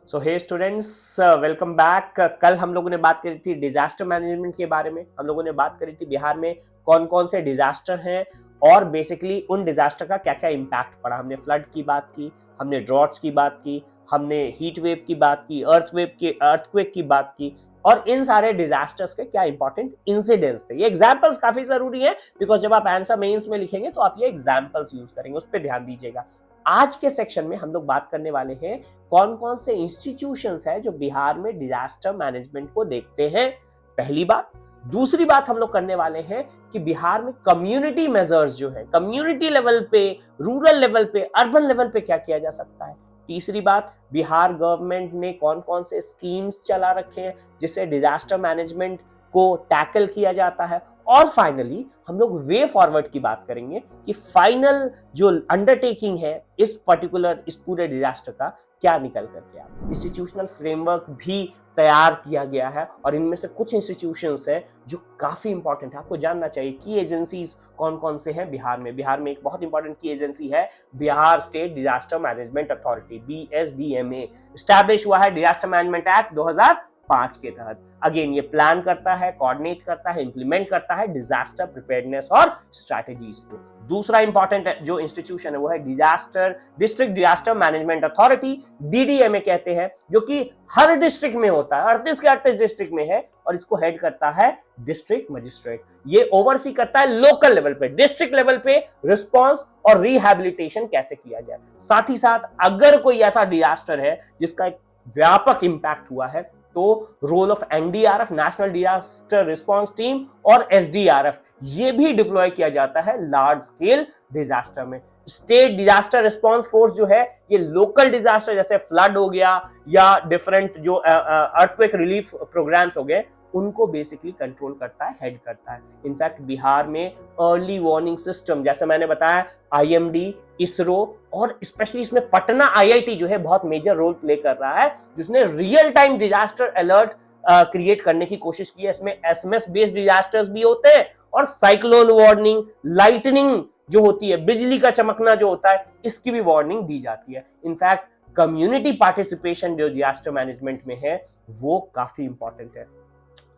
सो हे students, welcome back. कल हम लोगों ने बात करी थी डिजास्टर मैनेजमेंट के बारे में। हम लोगों ने बात करी थी बिहार में कौन कौन से डिजास्टर हैं और बेसिकली उन डिजास्टर का क्या क्या इम्पैक्ट पड़ा। हमने फ्लड की बात की, हमने ड्रॉट्स की बात की, हमने हीट वेव की बात की, अर्थक्वेक की बात की, और इन सारे डिजास्टर्स के क्या इंपॉर्टेंट इंसिडेंट्स थे। ये एग्जांपल्स काफी जरूरी है बिकॉज जब आप आंसर मेंस में लिखेंगे तो आप ये एग्जांपल्स यूज करेंगे, उस पर ध्यान दीजिएगा। आज के सेक्शन में हम लोग बात करने वाले हैं कौन कौन से इंस्टीट्यूशंस हैं जो बिहार में डिजास्टर मैनेजमेंट को देखते हैं, पहली बात। दूसरी बात हम लोग करने वाले हैं कि बिहार में कम्युनिटी मेजर्स जो है, कम्युनिटी लेवल पे, रूरल लेवल पे, अर्बन लेवल पे क्या किया जा सकता है। तीसरी बात, बिहार गवर्नमेंट ने कौन कौन से स्कीम्स चला रखे हैं जिससे डिजास्टर मैनेजमेंट को टैकल किया जाता है। और फाइनली हम लोग वे फॉरवर्ड की बात करेंगे कि फाइनल जो अंडरटेकिंग है इस पूरे डिजास्टर का क्या निकल करके आता है। इंस्टीट्यूशनल फ्रेमवर्क भी तैयार किया गया है और इनमें से कुछ इंस्टीट्यूशंस हैं जो काफी इंपॉर्टेंट है, आपको जानना चाहिए। की एजेंसीज कौन कौन से हैं बिहार में। बिहार में एक बहुत इंपॉर्टेंट की एजेंसी है Bihar state disaster management authority, BSDMA। Establish हुआ है डिजास्टर मैनेजमेंट एक्ट 2005 के तहत। अगेन ये प्लान करता है, कोऑर्डिनेट करता है, इंप्लीमेंट करता है डिजास्टर प्रिपेयर्डनेस और स्ट्रैटेजीज को। दूसरा इंपॉर्टेंट जो इंस्टीट्यूशन है वो है district disaster management authority, DDMA कहते हैं, जो कि हर डिस्ट्रिक्ट में होता है, 38 के 38 डिस्ट्रिक्ट में है, और इसको हेड करता है डिस्ट्रिक्ट मजिस्ट्रेट। ये ओवरसी करता है लोकल लेवल पे, डिस्ट्रिक्ट लेवल पे रिस्पॉन्स और रिहैबिलिटेशन कैसे किया जाए। साथ ही साथ अगर कोई ऐसा डिजास्टर है जिसका एक व्यापक इंपैक्ट हुआ है तो role of NDRF, national disaster response team, और SDRF ये भी डिप्लॉय किया जाता है लार्ज स्केल डिजास्टर में। स्टेट डिजास्टर रिस्पांस फोर्स जो है ये लोकल डिजास्टर जैसे फ्लड हो गया या डिफरेंट जो अर्थक्वेक रिलीफ प्रोग्राम्स हो गए उनको बेसिकली कंट्रोल करता है, हेड करता है। इनफैक्ट बिहार में अर्ली वार्निंग सिस्टम, जैसे मैंने बताया, IMD, इसरो और स्पेशली इसमें पटना IIT जो है बहुत मेजर रोल प्ले कर रहा है, जिसने real time disaster alert create करने की कोशिश की है। इसमें SMS बेस्ड डिजास्टर्स भी होते हैं और साइक्लोन वार्निंग, लाइटनिंग जो होती है, बिजली का चमकना जो होता है, इसकी भी वार्निंग दी जाती है। इनफैक्ट कम्युनिटी पार्टिसिपेशन जो डिजास्टर मैनेजमेंट में है वो काफी इंपॉर्टेंट है।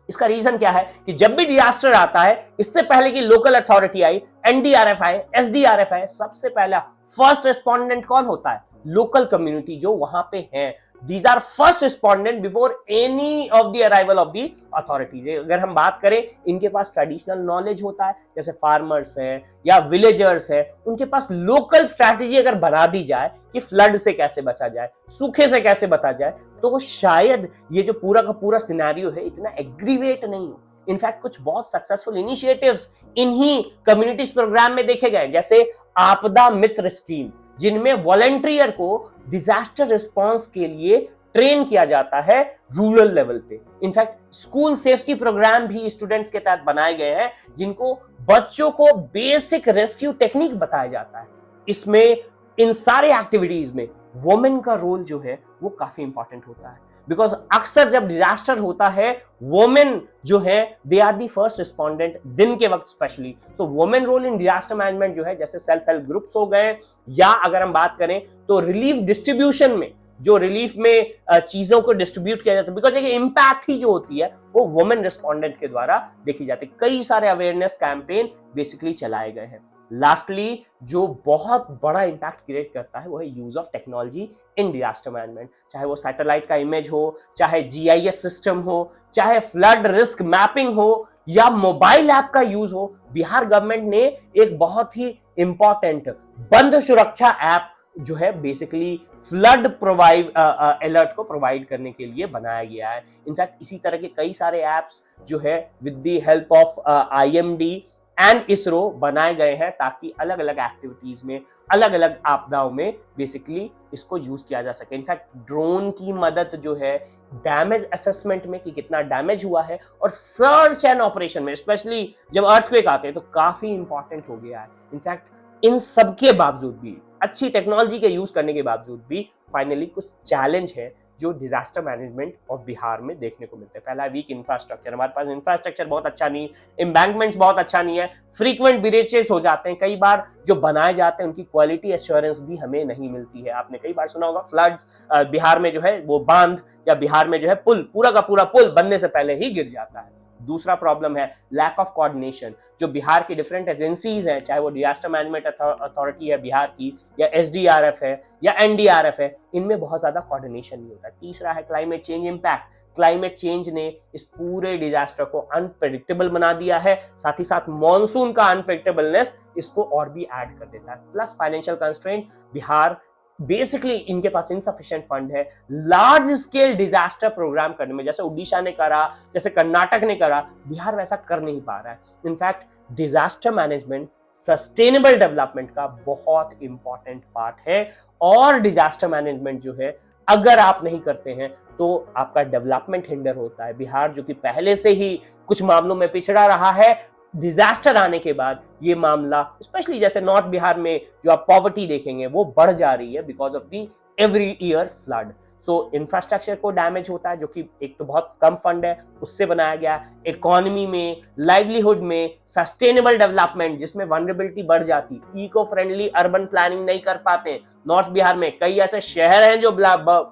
इसका रीजन क्या है कि जब भी डिजास्टर आता है, इससे पहले कि लोकल अथॉरिटी आई, NDRF आए, SDRF आए, सबसे पहला फर्स्ट रिस्पोंडेंट कौन होता है? लोकल कम्युनिटी जो वहां पे है। These are first respondent before any of the arrival of the authorities। अगर हम बात करें, इनके पास ट्रेडिशनल नॉलेज होता है, जैसे फार्मर्स हैं या विलेजर्स हैं, उनके पास लोकल स्ट्रैटेजी अगर बना दी जाए कि फ्लड से कैसे बचा जाए, सूखे से कैसे बचा जाए, तो शायद ये जो पूरा का पूरा सिनेरियो है इतना एग्रीवेट नहीं हो। इनफैक्ट कुछ बहुत सक्सेसफुल इनिशिएटिव्स इन्हीं कम्युनिटीज प्रोग्राम में देखे गए, जैसे आपदा मित्र स्कीम, जिनमें वॉलंटियर को डिजास्टर रिस्पांस के लिए ट्रेन किया जाता है रूरल लेवल पे। इनफैक्ट स्कूल सेफ्टी प्रोग्राम भी स्टूडेंट्स के तहत बनाए गए हैं, जिनको बच्चों को बेसिक रेस्क्यू टेक्निक बताया जाता है। इसमें इन सारे एक्टिविटीज में वुमेन का रोल जो है वो काफी इंपॉर्टेंट होता है, बिकॉज अक्सर जब डिजास्टर होता है वुमेन जो है they are the first respondent, दिन के वक्त specially. So women role in disaster management जो है, जैसे सेल्फ हेल्प ग्रुप्स हो गए, या अगर हम बात करें तो रिलीफ डिस्ट्रीब्यूशन में, जो रिलीफ में चीजों को डिस्ट्रीब्यूट किया जाता है, बिकॉज एक इम्पैक्ट ही जो होती है वो वुमेन रिस्पोंडेंट के द्वारा देखी जाती है। कई सारे अवेयरनेस कैंपेन बेसिकली चलाए गए हैं। लास्टली जो बहुत बड़ा इंपैक्ट क्रिएट करता है वो है use of technology in disaster management, चाहे वो सैटेलाइट का इमेज हो, चाहे GIS सिस्टम हो, चाहे फ्लड रिस्क मैपिंग हो, या मोबाइल ऐप का यूज हो। बिहार गवर्नमेंट ने एक बहुत ही इंपॉर्टेंट बंद सुरक्षा ऐप जो है बेसिकली फ्लड अलर्ट को प्रोवाइड करने के लिए बनाया गया है। इनफैक्ट इसी तरह के कई सारे एप्स जो है with the help of IMD and ISRO बनाए गए हैं, ताकि अलग अलग एक्टिविटीज में, अलग अलग आपदाओं में बेसिकली इसको यूज किया जा सके। इनफैक्ट ड्रोन की मदद जो है डैमेज असेसमेंट में कि कितना डैमेज हुआ है, और सर्च एंड ऑपरेशन में, स्पेशली जब अर्थक्वेक आते हैं तो काफी इंपॉर्टेंट हो गया है। इनफैक्ट इन सब के बावजूद भी, अच्छी टेक्नोलॉजी के यूज करने के बावजूद भी, फाइनली कुछ चैलेंज है जो डिजास्टर मैनेजमेंट ऑफ बिहार में देखने को मिलते हैं। पहला वीक इंफ्रास्ट्रक्चर, हमारे पास इंफ्रास्ट्रक्चर बहुत अच्छा नहीं, एम्बैंकमेंट्स बहुत अच्छा नहीं है, फ्रीक्वेंट ब्रीचेस हो जाते हैं, कई बार जो बनाए जाते हैं उनकी क्वालिटी एश्योरेंस भी हमें नहीं मिलती है। आपने कई बार सुना होगा फ्लड्स, बिहार में जो है वो बांध या बिहार में जो है पुल, पूरा का पूरा पुल बनने से पहले ही गिर जाता है। दूसरा प्रॉब्लम है लैक ऑफ कोऑर्डिनेशन। जो बिहार की डिफरेंट एजेंसीज हैं, चाहे वो डिजास्टर मैनेजमेंट अथॉरिटी है बिहार की, या एसडीआरएफ है, या एनडीआरएफ है, इनमें बहुत ज्यादा कोऑर्डिनेशन नहीं होता। तीसरा है climate change impact. Climate change ने इस पूरे डिजास्टर को अनप्रेडिक्टेबल बना दिया है, साथ ही साथ मॉनसून का अनप्रेडिक्टेबलनेस इसको और भी ऐड कर देता है। Plus financial constraint, Bihar basically इनके पास इनसफिशिएंट फंड है लार्ज स्केल डिजास्टर प्रोग्राम करने में। जैसे उड़ीसा ने करा, जैसे कर्नाटक ने करा, बिहार वैसा कर नहीं पा रहा है। In fact disaster management sustainable development का बहुत इंपॉर्टेंट पार्ट है, और डिजास्टर मैनेजमेंट जो है अगर आप नहीं करते हैं तो आपका डेवलपमेंट हिंडर होता है। बिहार जो कि पहले से ही कुछ मामलों में पिछड़ा रहा है, डिजास्टर आने के बाद ये मामला, स्पेशली जैसे नॉर्थ बिहार में जो आप पॉवर्टी देखेंगे वो बढ़ जा रही है because of the every year flood. So infrastructure को डैमेज होता है, जो कि एक तो बहुत कम फंड है उससे बनाया गया। इकोनॉमी में, लाइवलीहुड में, सस्टेनेबल डेवलपमेंट जिसमें वनरेबिलिटी बढ़ जाती, इको फ्रेंडली अर्बन प्लानिंग नहीं कर पाते। नॉर्थ बिहार में कई ऐसे शहर हैं जो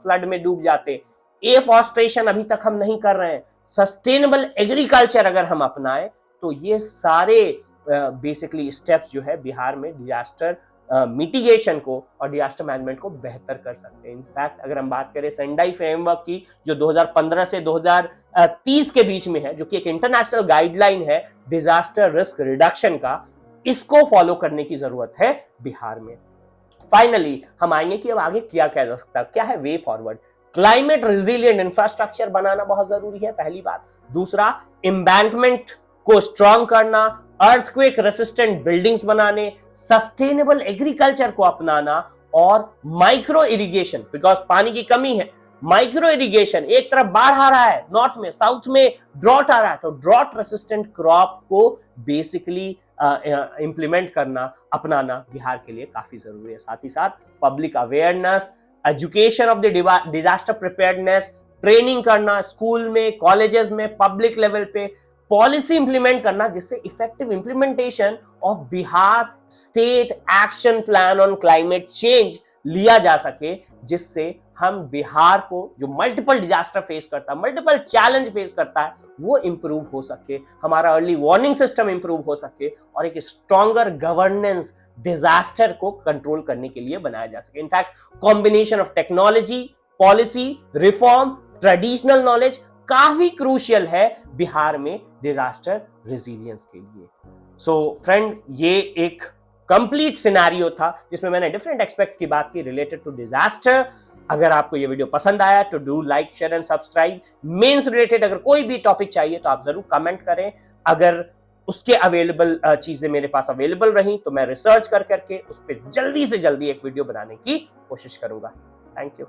फ्लड में डूब जाते। एफॉरेस्टेशन अभी तक हम नहीं कर रहे हैं। सस्टेनेबल एग्रीकल्चर अगर हम अपनाएं तो ये सारे बेसिकली स्टेप्स जो है बिहार में डिजास्टर मिटिगेशन को और डिजास्टर मैनेजमेंट को बेहतर कर सकते हैं। इनफैक्ट अगर हम बात करें सेंडाई फ्रेमवर्क की, जो 2015 से 2030 के बीच में है, जो कि एक इंटरनेशनल गाइडलाइन है डिजास्टर रिस्क रिडक्शन का, इसको फॉलो करने की जरूरत है बिहार में। फाइनली हम आएंगे कि अब आगे क्या किया जा सकता है, क्या है way forward. Climate resilient infrastructure बनाना बहुत जरूरी है, पहली बात। दूसरा, एम्बैंकमेंट को स्ट्रॉन्ग करना, अर्थक्वेक रेसिस्टेंट बिल्डिंग्स बनाने, सस्टेनेबल एग्रीकल्चर को अपनाना, और माइक्रो इरिगेशन, बिकॉज पानी की कमी है। माइक्रो इरिगेशन, एक तरफ बाढ़ आ रहा है नॉर्थ में, साउथ में ड्रॉट आ रहा है, तो ड्रॉट रेसिस्टेंट क्रॉप को बेसिकली इंप्लीमेंट करना, अपनाना बिहार के लिए काफी जरूरी है। साथ ही साथ public awareness, education of the disaster preparedness, training करना स्कूल में, कॉलेजेस में, पब्लिक लेवल पे पॉलिसी इंप्लीमेंट करना, जिससे effective implementation of Bihar state action plan on climate change लिया जा सके, जिससे हम बिहार को जो मल्टीपल डिजास्टर फेस करता है, मल्टीपल चैलेंज फेस करता है, वो इंप्रूव हो सके, हमारा अर्ली वार्निंग सिस्टम इंप्रूव हो सके, और एक स्ट्रॉन्गर गवर्नेंस डिजास्टर को कंट्रोल करने के लिए बनाया जा सके। In fact combination of technology, policy, reform, traditional knowledge काफी क्रूशियल है बिहार में डिजास्टर रेजिलियंस के लिए। सो फ्रेंड, ये एक कंप्लीट सिनेरियो था जिसमें मैंने डिफरेंट एस्पेक्ट की बात की रिलेटेड टू डिजास्टर। अगर आपको ये वीडियो पसंद आया तो do like, share and subscribe. Mains related अगर कोई भी टॉपिक चाहिए तो आप जरूर कमेंट करें। अगर उसके अवेलेबल चीजें मेरे पास अवेलेबल रही तो मैं रिसर्च करके उस पर जल्दी से जल्दी एक वीडियो बनाने की कोशिश करूंगा। Thank you.